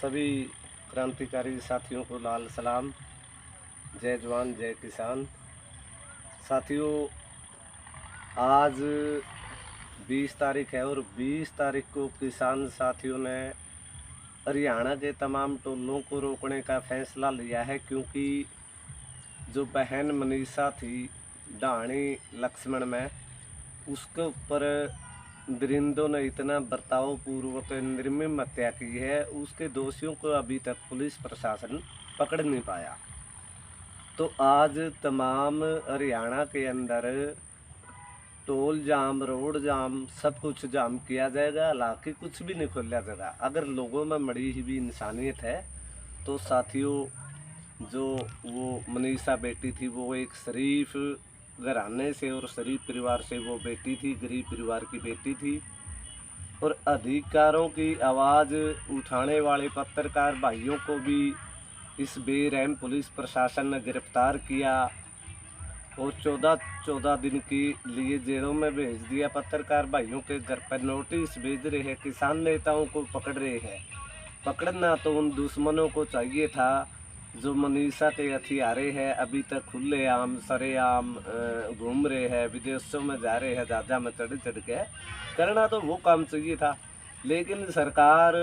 सभी क्रांतिकारी साथियों को लाल सलाम। जय जवान जय किसान। साथियों, आज 20 तारीख है और 20 तारीख को किसान साथियों ने हरियाणा के तमाम टोलों को रोकने का फैसला लिया है, क्योंकि जो बहन मनीषा थी ढाणी लक्ष्मण में, उसके ऊपर दरिंदों ने इतना बर्ताव पूर्वक निर्मम हत्या की है, उसके दोषियों को अभी तक पुलिस प्रशासन पकड़ नहीं पाया। तो आज तमाम हरियाणा के अंदर टोल जाम, रोड जाम, सब कुछ जाम किया जाएगा। हालांकि कुछ भी नहीं खोला जाएगा। अगर लोगों में मड़ी हुई इंसानियत है तो साथियों, जो वो मनीषा बेटी थी वो एक शरीफ घराने से और शरीफ परिवार से वो बेटी थी, गरीब परिवार की बेटी थी। और अधिकारों की आवाज़ उठाने वाले पत्रकार भाइयों को भी इस बेरहम पुलिस प्रशासन ने गिरफ्तार किया और 14 दिन के लिए जेलों में भेज दिया। पत्रकार भाइयों के घर पर नोटिस भेज रहे हैं, किसान नेताओं को पकड़ रहे हैं। पकड़ना तो उन दुश्मनों को चाहिए था जो मनीषा के हथियारे हैं, अभी तक खुलेआम सरेआम घूम रहे हैं, विदेशों में जा रहे हैं, जहाजा में चढ़ के। करना तो वो काम चाहिए था, लेकिन सरकार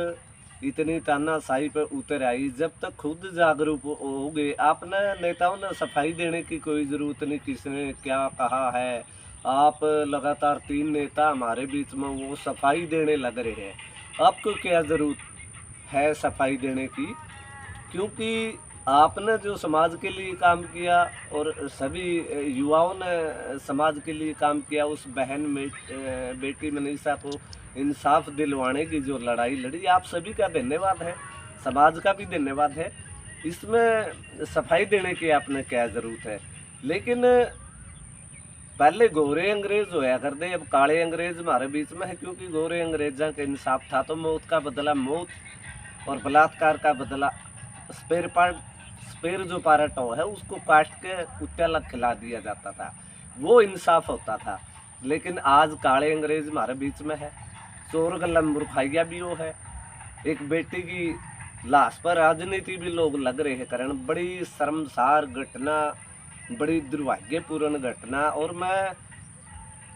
इतनी तानाशाही पर उतर आई। जब तक खुद जागरूक हो गए, आपने नेताओं ने सफाई देने की कोई ज़रूरत नहीं, किसने क्या कहा है। आप लगातार 3 नेता हमारे बीच में वो सफाई देने लग रहे हैं। आपको क्या ज़रूरत है सफाई देने की? क्योंकि आपने जो समाज के लिए काम किया और सभी युवाओं ने समाज के लिए काम किया, उस बहन में बेटी मनीषा को इंसाफ दिलवाने की जो लड़ाई लड़ी, आप सभी का धन्यवाद है, समाज का भी धन्यवाद है। इसमें सफाई देने की आपने क्या ज़रूरत है? लेकिन पहले गोरे अंग्रेज होया करते, अब काले अंग्रेज हमारे बीच में है। क्योंकि गोरे अंग्रेजों का इंसाफ था तो मौत का बदला मौत और बलात्कार का बदला स्पेयर जो पार्ट है उसको काट के कुत्ते अलग खिला दिया जाता था, वो इंसाफ होता था। लेकिन आज काले अंग्रेज हमारे बीच में है, चोर गला मूर्खाइया भी वो है। एक बेटी की लाश पर राजनीति भी लोग लग रहे हैं कारण। बड़ी शर्मसार घटना, बड़ी दुर्भाग्यपूर्ण घटना। और मैं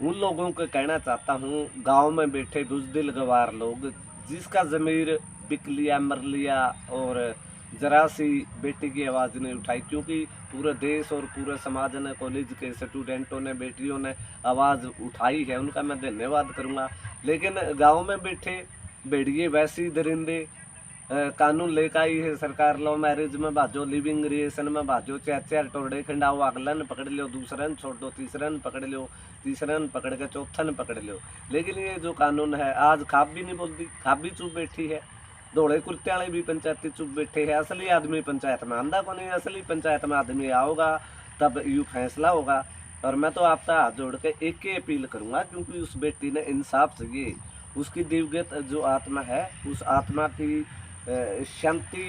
उन लोगों को कहना चाहता हूँ, गांव में बैठे बुजदिल गवार लोग, जिसका ज़मीर बिक लिया, मर लिया और जरा सी बेटी की आवाज़ नहीं उठाई, क्योंकि पूरे देश और पूरे समाज ने, कॉलेज के स्टूडेंटों ने, बेटियों ने आवाज़ उठाई है, उनका मैं धन्यवाद करूँगा। लेकिन गांव में बैठे भेड़िए, वैसी दरिंदे कानून लेकर आई है सरकार। लव मैरिज में भाजो, लिविंग रिलेशन में भाजो, 4 टोड़े खंडाओ, अगलन पकड़ लो, दूसरन छोड़ दो, तीसरन पकड़ लो, तीसरन पकड़ के चौथन पकड़ लो। लेकिन ये जो कानून है, आज खाप भी नहीं बोलती, खाप भी चुप बैठी है। दौड़े कुर्ते वाले भी पंचायती चुप बैठे हैं। असली आदमी पंचायत में आंदा को नहीं, असली पंचायत में आदमी आओगा तब यू फैसला होगा। और मैं तो आपका हाथ जोड़ के एक ही अपील करूँगा, क्योंकि उस बेटी ने इंसाफ चाहिए। उसकी दिवगत जो आत्मा है, उस आत्मा की शांति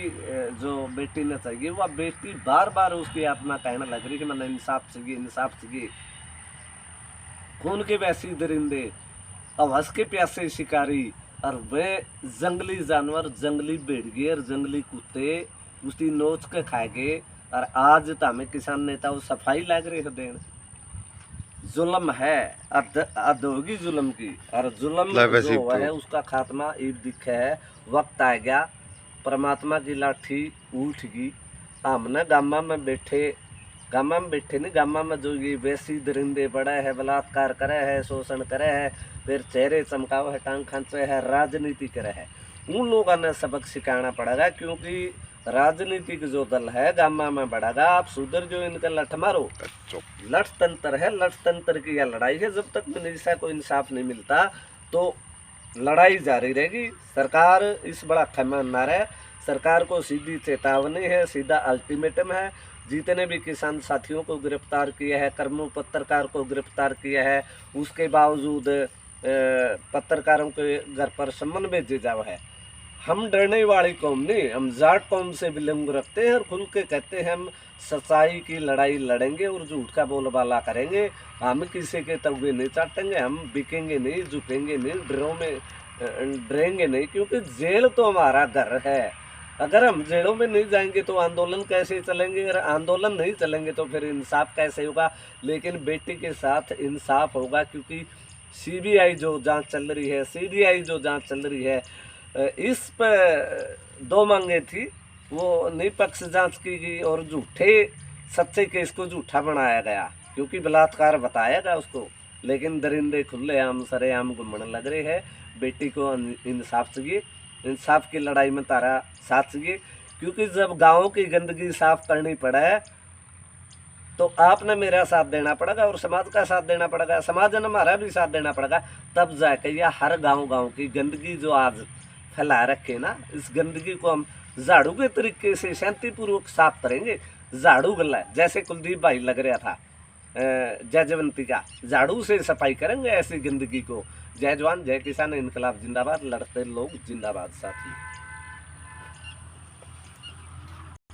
जो बेटी ने चाहिए, वह बेटी बार बार उसकी आत्मा कहने लग रही है मैंने इंसाफ चाहिए, इंसाफ चाहिए। खून के वैसी दरिंदे, हवस के प्यासे शिकारी और वे जंगली जानवर, जंगली भेड़िए और जंगली कुत्ते उसकी नोच के खाएंगे। और आज तो हमें किसान नेता वो सफाई लग रहे हैं देन। जुल्म है, अधोगी जुल्म की, और जुल्म जो हुआ है उसका खात्मा एक दिखे है। वक्त आ गया, परमात्मा की लाठी उठगी। हमने गामा में बैठे नहीं, गामा में जो ये वैसी दरिंदे बड़ा है, बलात्कार करे है, शोषण करे है, फिर चेहरे चमकाव है, टांग खींचे है, राजनीति करे है, उन लोगों ने सबक सिखाना पड़ेगा। क्योंकि राजनीतिक जो दल है गामा में बढ़ेगा। आप सुधर जो इनका लठ मारो, लठ तंत्र है, लठ तंत्र की यह लड़ाई है। जब तक मनीषा को इंसाफ नहीं मिलता तो लड़ाई जारी रहेगी। सरकार इस बड़ा खैमान ना रहे। सरकार को सीधी चेतावनी है, सीधा अल्टीमेटम है। जितने भी किसान साथियों को गिरफ्तार किया है, कर्मों पत्रकार को गिरफ्तार किया है, उसके बावजूद पत्रकारों के घर पर सम्मन भेजे जावा है। हम डरने वाली कौम नहीं, हम जाट कौम से बिलोंग रखते हैं और खुल के कहते हैं हम सच्चाई की लड़ाई लड़ेंगे और झूठ का बोलबाला करेंगे। हम किसी के तवे नहीं चाटेंगे, हम बिकेंगे नहीं, झुकेंगे नहीं, डरों में डरेंगे नहीं। क्योंकि जेल तो हमारा घर है, अगर हम जेलों में नहीं जाएंगे तो आंदोलन कैसे चलेंगे, अगर आंदोलन नहीं चलेंगे तो फिर इंसाफ कैसे होगा। लेकिन बेटी के साथ इंसाफ होगा, क्योंकि सीबीआई जो जांच चल रही है, सीबीआई जो जांच चल रही है, इस पर दो मांगे थी, वो निष्पक्ष जांच की गई और झूठे सच्चे केस को झूठा बनाया गया, क्योंकि बलात्कार बताया गया उसको। लेकिन दरिंदे खुलेआम सरेआम घूमने लग रहे हैं। बेटी को इंसाफ चाहिए, इंसाफ की लड़ाई में तारा साथ चाहिए, क्योंकि जब गाँव की गंदगी साफ करनी पड़े तो आपने मेरा साथ देना पड़ेगा और समाज का साथ देना पड़ेगा, समाज ने हमारा भी साथ देना पड़ेगा। तब जाके यह हर गांव की गंदगी जो आज फैला रखे ना, इस गंदगी को हम झाड़ू के तरीके से शांतिपूर्वक साफ करेंगे। झाड़ू गला है, जैसे कुलदीप भाई लग रहा था जय जयवंती का, झाड़ू से सफाई करेंगे ऐसी गंदगी को। जय जवान जय किसान, इनकलाब जिंदाबाद, लड़ते लोग जिंदाबाद साथी।